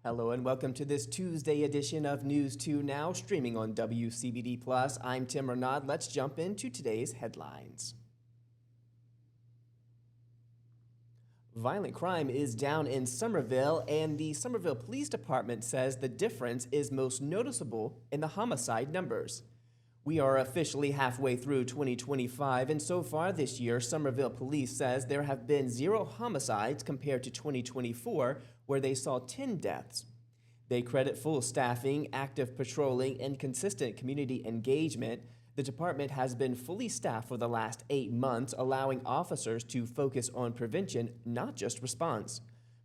Hello and welcome to this Tuesday edition of News 2 Now, streaming on WCBD Plus. I'm Tim Renaud. Let's jump into today's headlines. Violent crime is down in Summerville, and the Summerville Police Department says the difference is most noticeable in the homicide numbers. We are officially halfway through 2025, and so far this year, Summerville Police says there have been 0 homicides compared to 2024, where they saw 10 deaths. They credit full staffing, active patrolling, and consistent community engagement. The department has been fully staffed for the last 8 months, allowing officers to focus on prevention, not just response.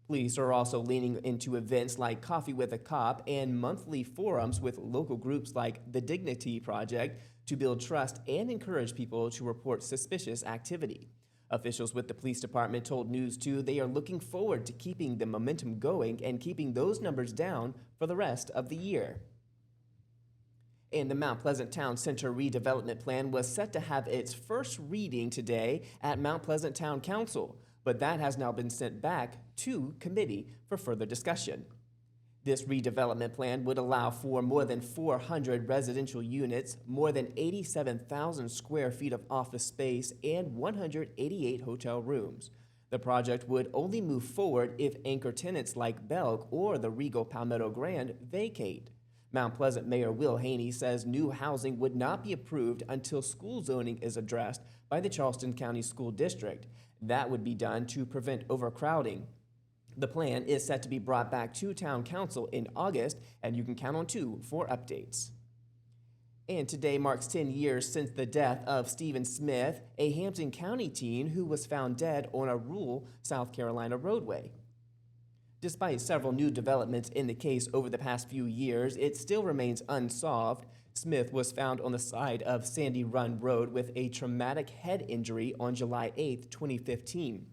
Police are also leaning into events like Coffee with a Cop and monthly forums with local groups like the Dignity Project to build trust and encourage people to report suspicious activity. Officials with the police department told News 2 they are looking forward to keeping the momentum going and keeping those numbers down for the rest of the year. And the Mount Pleasant Town Center redevelopment plan was set to have its first reading today at Mount Pleasant Town Council, but that has now been sent back to committee for further discussion. This redevelopment plan would allow for more than 400 residential units, more than 87,000 square feet of office space, and 188 hotel rooms. The project would only move forward if anchor tenants like Belk or the Regal Palmetto Grand vacate. Mount Pleasant Mayor Will Haney says new housing would not be approved until school zoning is addressed by the Charleston County School District. That would be done to prevent overcrowding. The plan is set to be brought back to Town Council in August, and you can count on 2 for updates. And today marks 10 years since the death of Stephen Smith, a Hampton County teen who was found dead on a rural South Carolina roadway. Despite several new developments in the case over the past few years, it still remains unsolved. Smith was found on the side of Sandy Run Road with a traumatic head injury on July 8, 2015.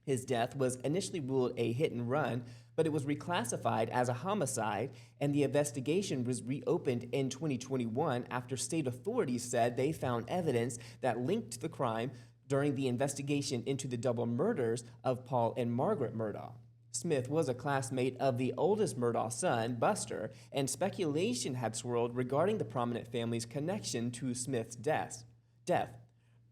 His death was initially ruled a hit and run, but it was reclassified as a homicide, and the investigation was reopened in 2021 after state authorities said they found evidence that linked the crime during the investigation into the double murders of Paul and Margaret Murdaugh. Smith was a classmate of the oldest Murdaugh son, Buster, and speculation had swirled regarding the prominent family's connection to Smith's death.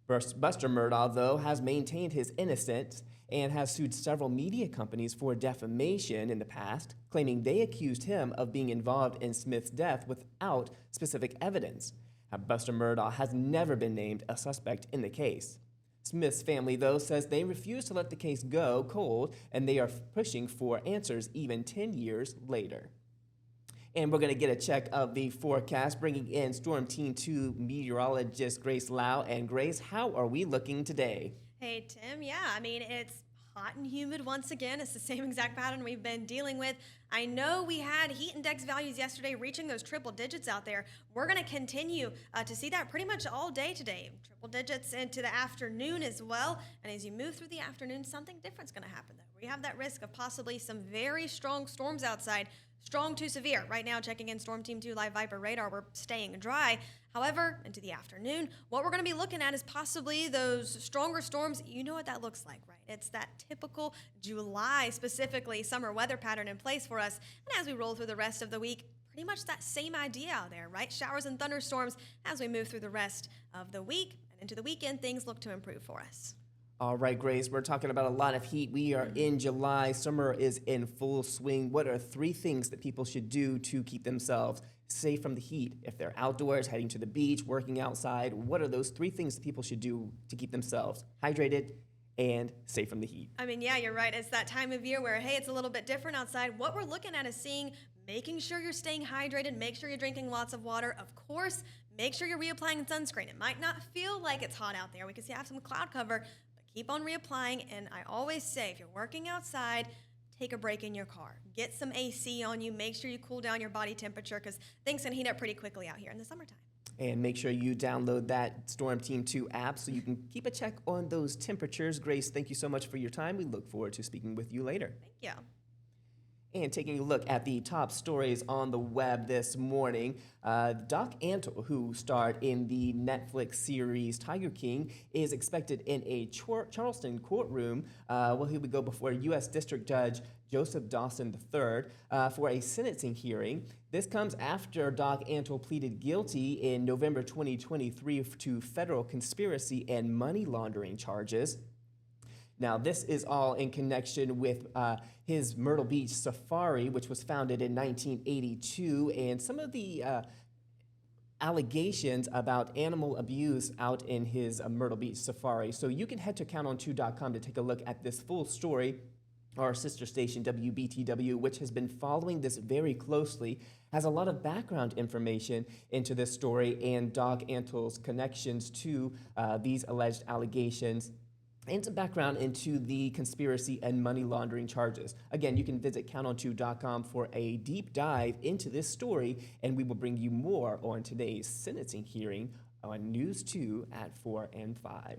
Buster Murdaugh, though, has maintained his innocence and has sued several media companies for defamation in the past, claiming they accused him of being involved in Smith's death without specific evidence. Buster Murdaugh has never been named a suspect in the case. Smith's family, though, says they refuse to let the case go cold, and they are pushing for answers even 10 years later. And we're going to get a check of the forecast, bringing in Storm Team 2 meteorologist Grace Lau. And Grace, how are we looking today? Hey, Tim. Yeah, it's hot and humid once again. It's the same exact pattern we've been dealing with. I know we had heat index values yesterday reaching those triple digits out there. We're going to continue to see that pretty much all day today. Triple digits into the afternoon as well. And as you move through the afternoon, something different's going to happen, though. We have that risk of possibly some very strong storms outside. Strong to severe. Right now, checking in Storm Team 2 Live Viper radar, we're staying dry. However, into the afternoon, what we're going to be looking at is possibly those stronger storms. You know what that looks like, right? It's that typical July, specifically, summer weather pattern in place for us. And as we roll through the rest of the week, pretty much that same idea out there, right? Showers and thunderstorms as we move through the rest of the week. And into the weekend, things look to improve for us. All right, Grace, we're talking about a lot of heat. We are in July. Summer is in full swing. What are 3 things that people should do to keep themselves safe from the heat? If they're outdoors, heading to the beach, working outside, what are those 3 things that people should do to keep themselves hydrated and safe from the heat? Yeah, you're right. It's that time of year where, hey, it's a little bit different outside. What we're looking at is making sure you're staying hydrated, make sure you're drinking lots of water. Of course, make sure you're reapplying sunscreen. It might not feel like it's hot out there. We can have some cloud cover. Keep on reapplying, and I always say, if you're working outside, take a break in your car. Get some AC on you. Make sure you cool down your body temperature because things can heat up pretty quickly out here in the summertime. And make sure you download that Storm Team 2 app so you can keep a check on those temperatures. Grace, thank you so much for your time. We look forward to speaking with you later. Thank you. And taking a look at the top stories on the web this morning, Doc Antle, who starred in the Netflix series Tiger King, is expected in a Charleston courtroom. He would go before U.S. District Judge Joseph Dawson III for a sentencing hearing. This comes after Doc Antle pleaded guilty in November 2023 to federal conspiracy and money laundering charges. Now, this is all in connection with his Myrtle Beach Safari, which was founded in 1982, and some of the allegations about animal abuse out in his Myrtle Beach Safari. So you can head to countont2.com to take a look at this full story. Our sister station, WBTW, which has been following this very closely, has a lot of background information into this story and Doc Antle's connections to these alleged allegations, and some background into the conspiracy and money laundering charges. Again, you can visit countont2.com for a deep dive into this story, and we will bring you more on today's sentencing hearing on News 2 at 4 and 5.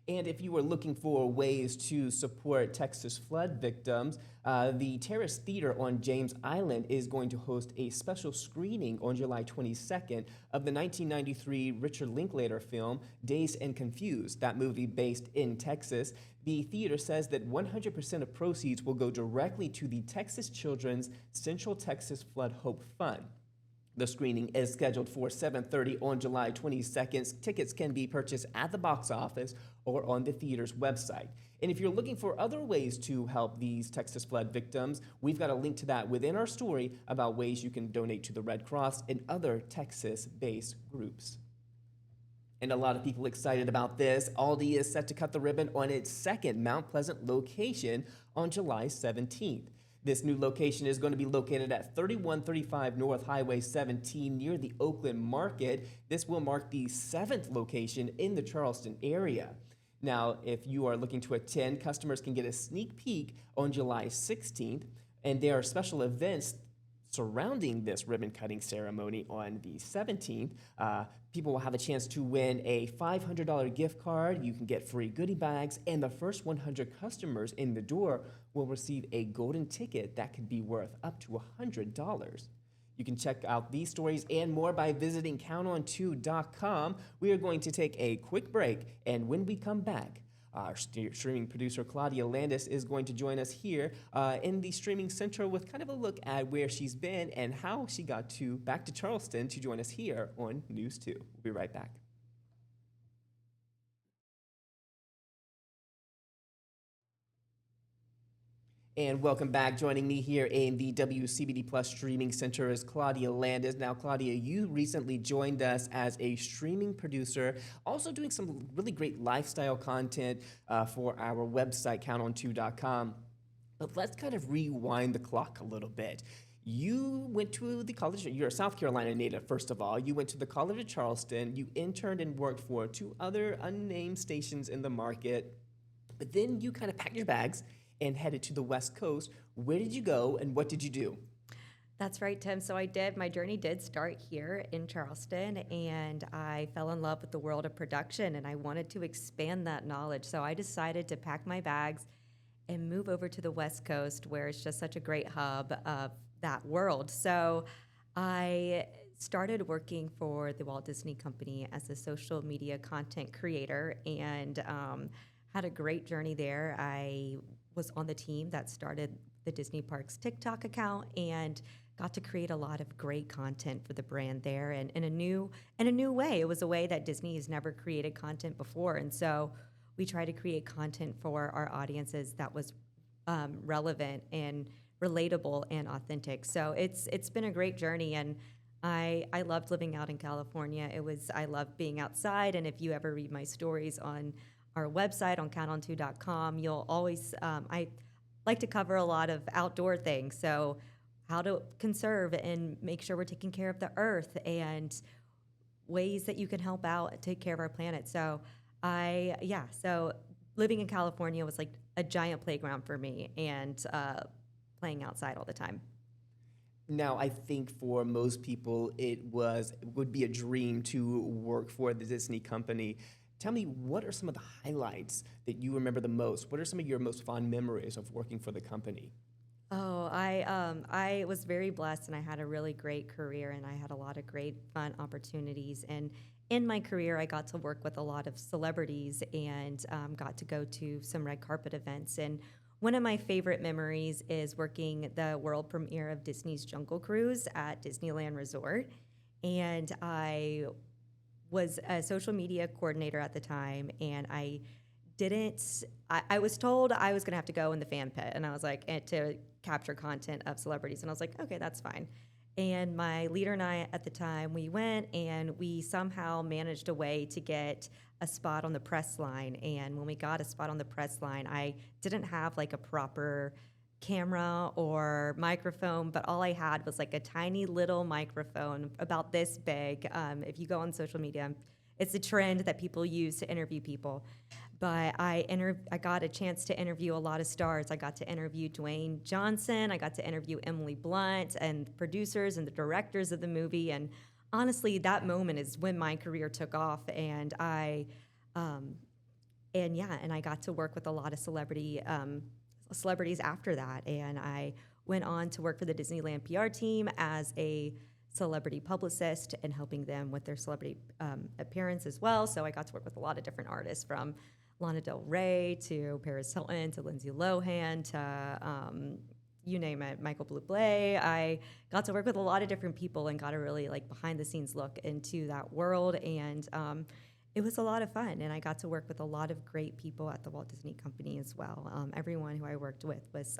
And if you are looking for ways to support Texas flood victims, the Terrace Theater on James Island is going to host a special screening on July 22nd of the 1993 Richard Linklater film, Dazed and Confused, that movie based in Texas. The theater says that 100% of proceeds will go directly to the Texas Children's Central Texas Flood Hope Fund. The screening is scheduled for 7:30 on July 22nd. Tickets can be purchased at the box office or on the theater's website. And if you're looking for other ways to help these Texas flood victims, we've got a link to that within our story about ways you can donate to the Red Cross and other Texas-based groups. And a lot of people excited about this. Aldi is set to cut the ribbon on its second Mount Pleasant location on July 17th. This new location is going to be located at 3135 North Highway 17 near the Oakland Market. This will mark the 7th location in the Charleston area. Now, if you are looking to attend, customers can get a sneak peek on July 16th, and there are special events surrounding this ribbon cutting ceremony on the 17th. People will have a chance to win a $500 gift card. You can get free goodie bags, and the first 100 customers in the door will receive a golden ticket that could be worth up to $100. You can check out these stories and more by visiting countont2.com. We are going to take a quick break, and when we come back, our streaming producer Claudia Landis is going to join us here in the Streaming Center with kind of a look at where she's been and how she got back to Charleston to join us here on News 2. We'll be right back. And welcome back. Joining me here in the WCBD Plus Streaming Center is Claudia Landis. Now, Claudia, you recently joined us as a streaming producer, also doing some really great lifestyle content for our website, countont2.com. But let's kind of rewind the clock a little bit. You went to the college, you're a South Carolina native, first of all. You went to the College of Charleston. You interned and worked for 2 other unnamed stations in the market. But then you kind of packed your bags and headed to the West Coast. Where did you go and what did you do? That's right, Tim. So I did. My journey did start here in Charleston, and I fell in love with the world of production, and I wanted to expand that knowledge. So I decided to pack my bags and move over to the West Coast, where it's just such a great hub of that world. So I started working for the Walt Disney Company as a social media content creator, and had a great journey there. I was on the team that started the Disney Parks TikTok account and got to create a lot of great content for the brand there, and in a new way. It was a way that Disney has never created content before, and so we try to create content for our audiences that was relevant and relatable and authentic. So it's been a great journey, and I loved living out in California. I loved being outside, and if you ever read my stories on our website on countont2.com, you'll always, I like to cover a lot of outdoor things. So how to conserve and make sure we're taking care of the earth and ways that you can help out and take care of our planet. So so living in California was like a giant playground for me, and playing outside all the time. Now, I think for most people, it would be a dream to work for the Disney company. Tell me, what are some of the highlights that you remember the most? What are some of your most fond memories of working for the company? Oh, I was very blessed, and I had a really great career, and I had a lot of great fun opportunities. And in my career, I got to work with a lot of celebrities and got to go to some red carpet events. And one of my favorite memories is working the world premiere of Disney's Jungle Cruise at Disneyland Resort. And I was a social media coordinator at the time, and I was told I was going to have to go in the fan pit, and I was like, to capture content of celebrities. And I was like, okay, that's fine. And my leader and I at the time, we went and we somehow managed a way to get a spot on the press line. And when we got a spot on the press line, I didn't have like a proper camera or microphone, but all I had was like a tiny little microphone about this big. If you go on social media, it's a trend that people use to interview people. But I got a chance to interview a lot of stars. I got to interview Dwayne Johnson. I got to interview Emily Blunt and the producers and the directors of the movie. And honestly, that moment is when my career took off. And I got to work with a lot of celebrities after that. And I went on to work for the Disneyland PR team as a celebrity publicist and helping them with their celebrity appearance as well. So I got to work with a lot of different artists, from Lana Del Rey to Paris Hilton to Lindsay Lohan to you name it, Michael Bublé. I got to work with a lot of different people and got a really like behind the scenes look into that world. And it was a lot of fun. And I got to work with a lot of great people at the Walt Disney Company as well. Everyone who I worked with was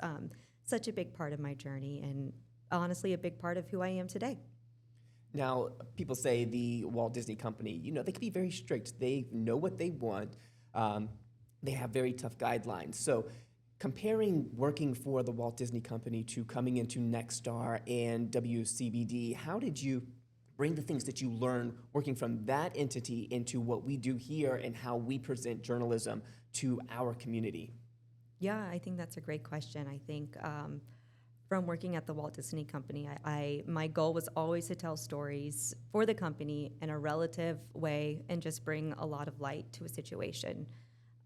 such a big part of my journey, and honestly a big part of who I am today. Now, people say the Walt Disney Company, they can be very strict. They know what they want. They have very tough guidelines. So comparing working for the Walt Disney Company to coming into Nexstar and WCBD, how did you bring the things that you learned working from that entity into what we do here and how we present journalism to our community? Yeah, I think that's a great question. I think from working at the Walt Disney Company, my goal was always to tell stories for the company in a relative way and just bring a lot of light to a situation.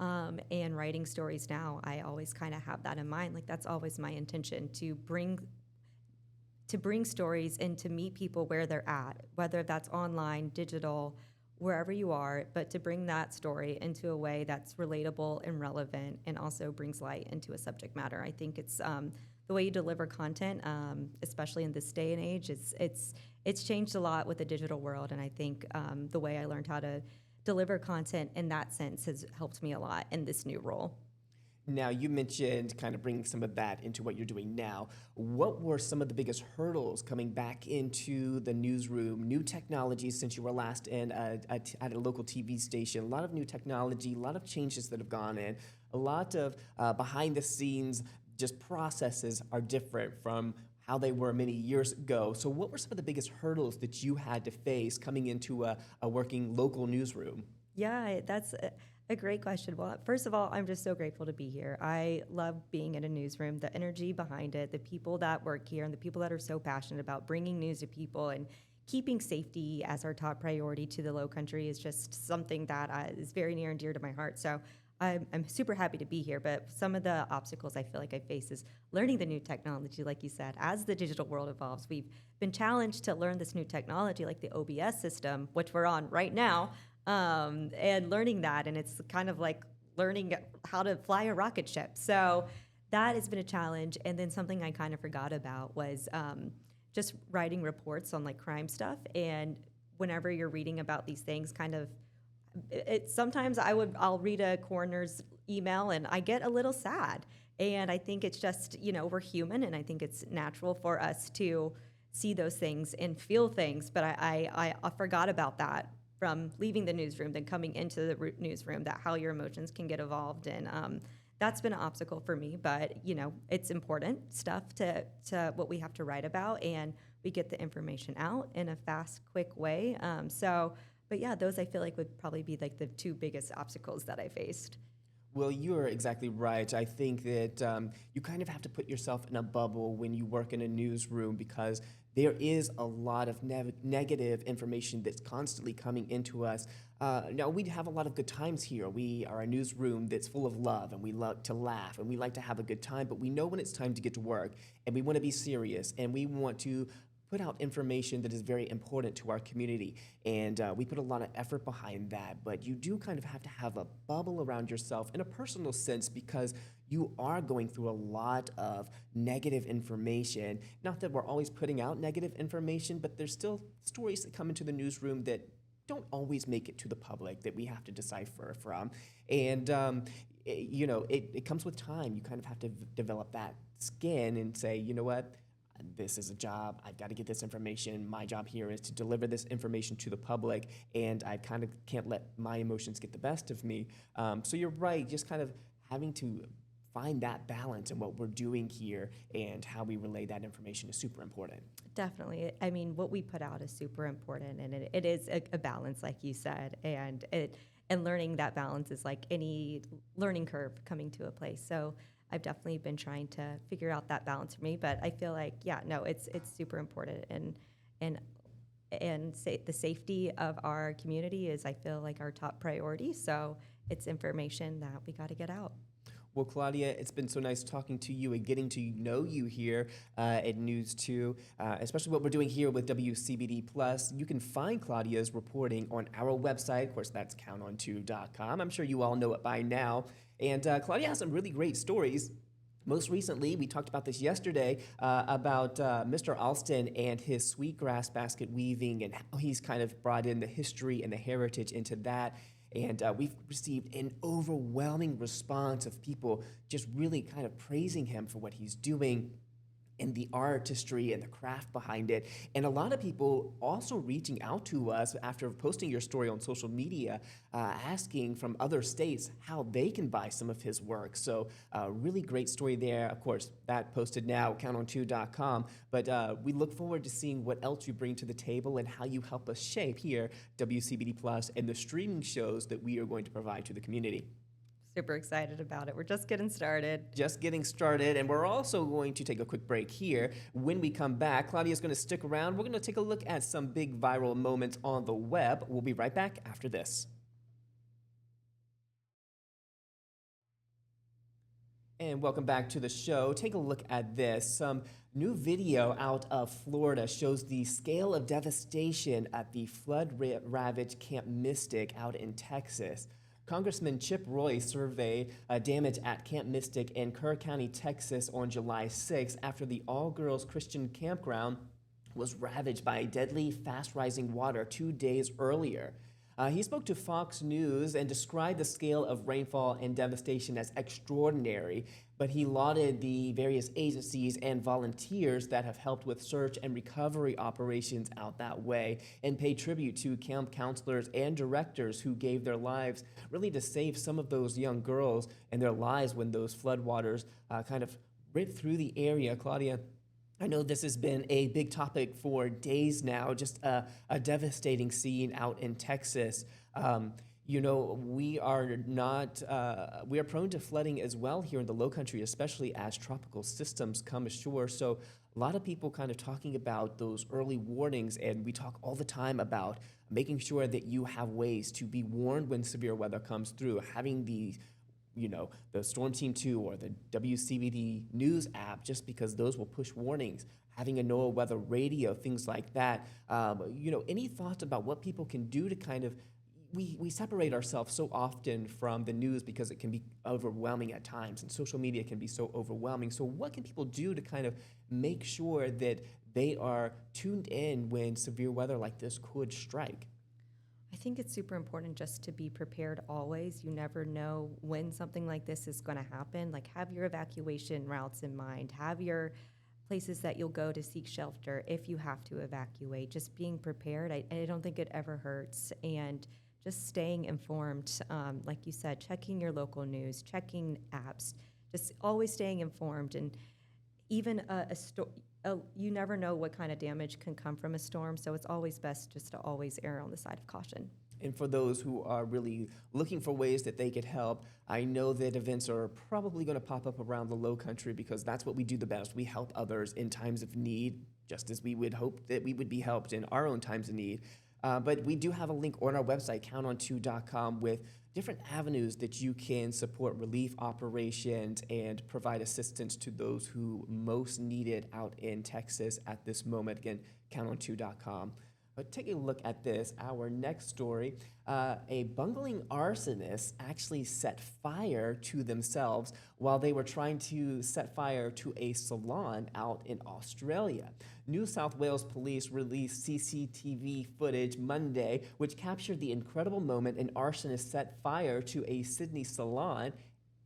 And writing stories now, I always kind of have that in mind. Like, that's always my intention, to bring stories and to meet people where they're at, whether that's online, digital, wherever you are, but to bring that story into a way that's relatable and relevant and also brings light into a subject matter. I think it's the way you deliver content, especially in this day and age, it's changed a lot with the digital world. And I think the way I learned how to deliver content in that sense has helped me a lot in this new role. Now, you mentioned kind of bringing some of that into what you're doing now. What were some of the biggest hurdles coming back into the newsroom? New technologies since you were last in at a local TV station. A lot of new technology, a lot of changes that have gone in. A lot of behind the scenes, just processes are different from how they were many years ago. So what were some of the biggest hurdles that you had to face coming into a working local newsroom? Yeah, that's a great question. Well, first of all, I'm just so grateful to be here. I love being in a newsroom, the energy behind it, the people that work here, and the people that are so passionate about bringing news to people and keeping safety as our top priority to the Lowcountry is just something that is very near and dear to my heart. So I'm super happy to be here, but some of the obstacles I feel like I face is learning the new technology, like you said. As the digital world evolves, we've been challenged to learn this new technology, like the OBS system, which we're on right now, and learning that, and it's kind of like learning how to fly a rocket ship. So that has been a challenge. And then something I kind of forgot about was just writing reports on like crime stuff. And whenever you're reading about these things, kind of, sometimes I'll read a coroner's email and I get a little sad. And I think it's just, we're human, and I think it's natural for us to see those things and feel things. But I forgot about that from leaving the newsroom, then coming into the newsroom, that how your emotions can get evolved. And that's been an obstacle for me, but it's important stuff to what we have to write about, and we get the information out in a fast, quick way. But yeah, those I feel like would probably be like the two biggest obstacles that I faced. Well, you're exactly right. I think that you kind of have to put yourself in a bubble when you work in a newsroom because there is a lot of negative information that's constantly coming into us. Now, we have a lot of good times here. We are a newsroom that's full of love and we love to laugh and we like to have a good time, but we know when it's time to get to work and we want to be serious and we want to put out information that is very important to our community. And we put a lot of effort behind that. But you do kind of have to have a bubble around yourself in a personal sense because you are going through a lot of negative information. Not that we're always putting out negative information, but there's still stories that come into the newsroom that don't always make it to the public that we have to decipher from. And, it comes with time. You kind of have to develop that skin and say, you know what? This is a job. I've got to get this information. My job here is to deliver this information to the public, and I kind of can't let my emotions get the best of me. So you're right, just kind of having to find that balance in what we're doing here and how we relay that information is super important. Definitely. I mean, what we put out is super important, and it is a balance, like you said, and learning that balance is like any learning curve coming to a place. So I've definitely been trying to figure out that balance for me, but I feel like, yeah, no, it's super important, and the safety of our community is, I feel like, our top priority. So it's information that we got to get out. Well, Claudia, it's been so nice talking to you and getting to know you here at News 2, especially what we're doing here with WCBD Plus. You can find Claudia's reporting on our website. Of course, that's counton2.com. I'm sure you all know it by now. And Claudia has some really great stories. Most recently, we talked about this yesterday about Mr. Alston and his sweetgrass basket weaving and how he's kind of brought in the history and the heritage into that. And we've received an overwhelming response of people just really kind of praising him for what he's doing and the artistry and the craft behind it. And a lot of people also reaching out to us after posting your story on social media, asking from other states how they can buy some of his work. So really great story there. Of course, that posted now, counton2.com. But we look forward to seeing what else you bring to the table and how you help us shape here WCBD Plus and the streaming shows that we are going to provide to the community. Super excited about it. We're just getting started. Just getting started, and we're also going to take a quick break here. When we come back, Claudia's going to stick around. We're going to take a look at some big viral moments on the web. We'll be right back after this. And welcome back to the show. Take a look at this. Some new video out of Florida shows the scale of devastation at the flood-ravaged Camp Mystic out in Texas. Congressman Chip Roy surveyed damage at Camp Mystic in Kerr County, Texas on July 6 after the all-girls Christian campground was ravaged by deadly, fast-rising water 2 days earlier. He spoke to Fox News and described the scale of rainfall and devastation as extraordinary, but he lauded the various agencies and volunteers that have helped with search and recovery operations out that way, and paid tribute to camp counselors and directors who gave their lives really to save some of those young girls and their lives when those floodwaters kind of ripped through the area. Claudia, I know this has been a big topic for days now, just a devastating scene out in Texas. We are prone to flooding as well here in the Lowcountry, especially as tropical systems come ashore. So a lot of people kind of talking about those early warnings, and we talk all the time about making sure that you have ways to be warned when severe weather comes through, having the Storm Team 2 or the WCBD News app, just because those will push warnings, having a NOAA weather radio, things like that. Any thoughts about what people can do to kind of, we separate ourselves so often from the news because it can be overwhelming at times, and social media can be so overwhelming. So what can people do to kind of make sure that they are tuned in when severe weather like this could strike? I think it's super important just to be prepared always. You never know when something like this is going to happen. Like, have your evacuation routes in mind. Have your places that you'll go to seek shelter if you have to evacuate. Just being prepared, I don't think it ever hurts. And just staying informed, like you said, checking your local news, checking apps, just always staying informed. And even you never know what kind of damage can come from a storm, so it's always best just to always err on the side of caution. And for those who are really looking for ways that they could help, I know that events are probably going to pop up around the Low Country because that's what we do the best. We help others in times of need, just as we would hope that we would be helped in our own times of need. But we do have a link on our website, counton2.com, with different avenues that you can support relief operations and provide assistance to those who most need it out in Texas at this moment. Again, counton2.com. But take a look at this. Our next story, a bungling arsonist actually set fire to themselves while they were trying to set fire to a salon out in Australia. New South Wales police released CCTV footage Monday, which captured the incredible moment an arsonist set fire to a Sydney salon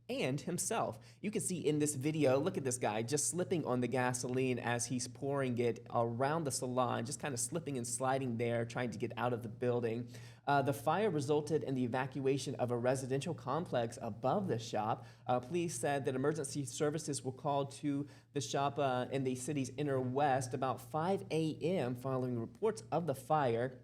and himself. You can see in this video, look at this guy just slipping on the gasoline as he's pouring it around the salon, just kind of slipping and sliding there, trying to get out of the building. The fire resulted in the evacuation of a residential complex above the shop. Police said that emergency services were called to the shop in the city's inner west about 5 a.m. following reports of the fire.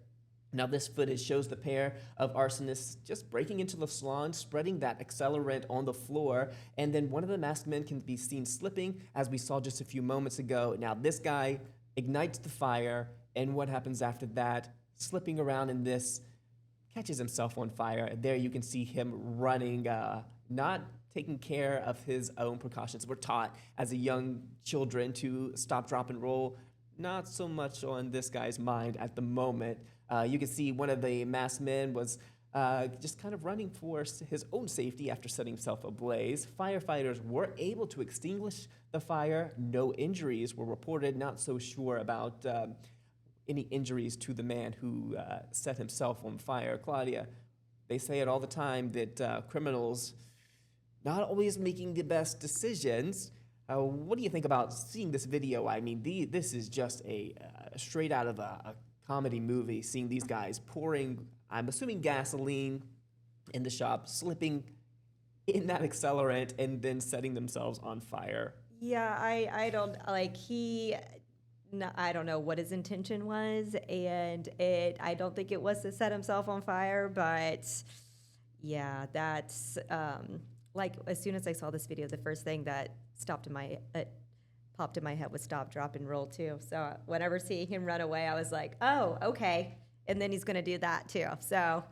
Now, this footage shows the pair of arsonists just breaking into the salon, spreading that accelerant on the floor, and then one of the masked men can be seen slipping, as we saw just a few moments ago. Now, this guy ignites the fire, and what happens after that? Slipping around in this, catches himself on fire. And there you can see him running, not taking care of his own precautions. We're taught as a young children to stop, drop, and roll. Not so much on this guy's mind at the moment. You can see one of the masked men was just kind of running for his own safety after setting himself ablaze. Firefighters were able to extinguish the fire. No injuries were reported. Not so sure about any injuries to the man who set himself on fire. Claudia, they say it all the time that criminals not always making the best decisions. What do you think about seeing this video? I mean, this is just a straight out of a comedy movie, seeing these guys pouring, I'm assuming, gasoline in the shop, slipping in that accelerant, and then setting themselves on fire. Yeah, I don't like no, I don't know what his intention was, and I don't think it was to set himself on fire, but yeah, that's like as soon as I saw this video, the first thing that popped in my head was stop, drop, and roll too. So whenever seeing him run away, I was like, oh, okay. And then he's gonna do that too. So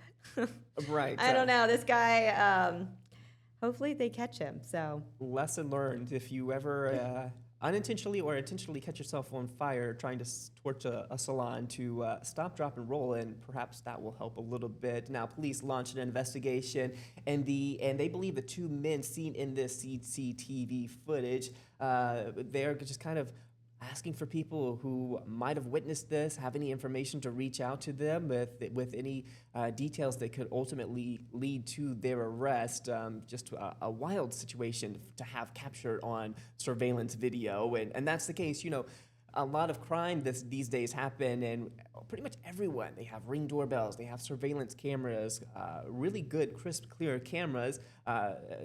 Right. I don't know. This guy, hopefully they catch him. So Lesson learned: if you ever unintentionally or intentionally catch yourself on fire trying to torch a salon, to stop, drop, and roll, and perhaps that will help a little bit. Now, police launched an investigation, and they believe the two men seen in this CCTV footage, they're just kind of asking for people who might have witnessed this, have any information, to reach out to them with any details that could ultimately lead to their arrest. Just a wild situation to have captured on surveillance video, and that's the case. You know, a lot of crime these days happen, and pretty much everyone, they have Ring doorbells, they have surveillance cameras, really good, crisp, clear cameras.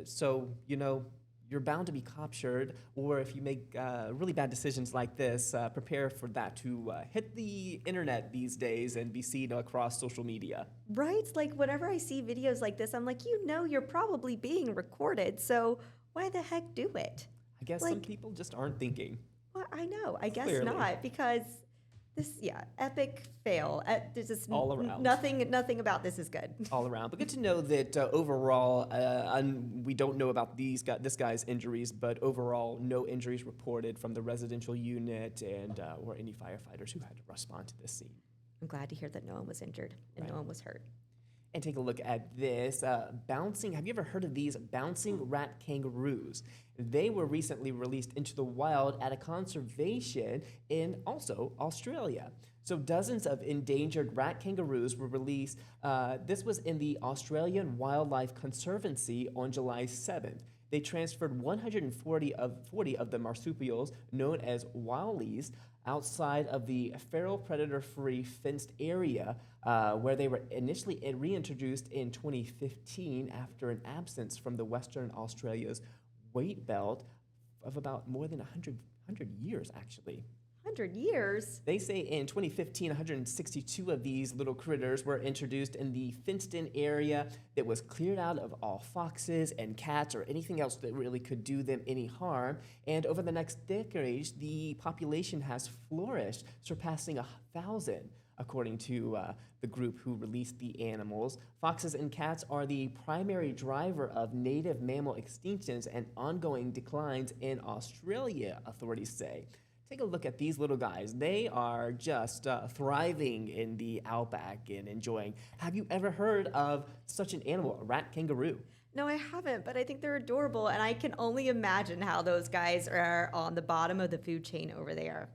So, you know, you're bound to be captured, or if you make really bad decisions like this, prepare for that to hit the internet these days and be seen across social media. right, like whenever I see videos like this, I'm like, you're probably being recorded. So why the heck do it? I guess some Like- people just aren't thinking. Well, I know. I guess Clearly. not, because this, epic fail. There's just All around. Nothing about this is good. All around. But good to know that overall, we don't know about this guy's injuries, but overall, no injuries reported from the residential unit and or any firefighters who had to respond to this scene. I'm glad to hear that no one was injured and no Right. one was hurt. And take a look at this. Bouncing, have you ever heard of these bouncing rat kangaroos? They were recently released into the wild at a conservation in also Australia. So dozens of endangered rat kangaroos were released. This was in the Australian Wildlife Conservancy on July 7th. They transferred 140 of the marsupials, known as Walies, outside of the feral predator-free fenced area where they were initially reintroduced in 2015 after an absence from the Western Australia's weight belt of about more than 100 years, actually. 100 years? They say in 2015, 162 of these little critters were introduced in the fenced-in area that was cleared out of all foxes and cats or anything else that really could do them any harm. And over the next decades, the population has flourished, surpassing 1,000. According to the group who released the animals, foxes and cats are the primary driver of native mammal extinctions and ongoing declines in Australia, authorities say. Take a look at these little guys. They are just thriving in the outback and enjoying. Have you ever heard of such an animal, a rat kangaroo? No, I haven't, but I think they're adorable, and I can only imagine how those guys are on the bottom of the food chain over there.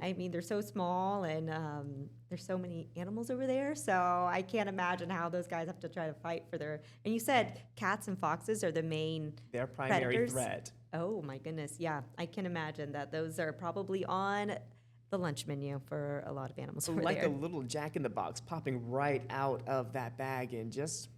I mean, they're so small, and there's so many animals over there, so I can't imagine how those guys have to try to fight for their. And you said cats and foxes are the main Their primary predators? threat. Oh my goodness, yeah, I can imagine that those are probably on the lunch menu for a lot of animals over Like there. a little Jack in the Box popping right out of that bag and just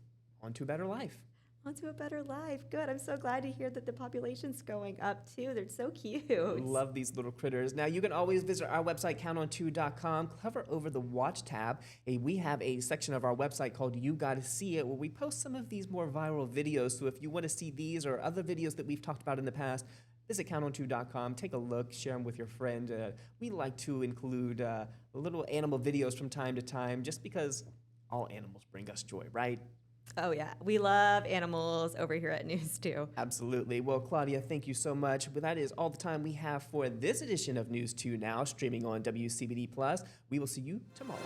onto a better life. Onto a better life. Good. I'm so glad to hear that the population's going up too. They're so cute. Love these little critters. Now, you can always visit our website, counton2.com, hover over the Watch tab. We have a section of our website called You Gotta See It, where we post some of these more viral videos. So if you want to see these or other videos that we've talked about in the past, visit counton2.com, take a look, share them with your friend. We like to include little animal videos from time to time, just because all animals bring us joy, right? Oh yeah, we love animals over here at News 2. Absolutely. Well, Claudia, thank you so much. But that is all the time we have for this edition of News 2 Now, streaming on WCBD Plus. We will see you tomorrow.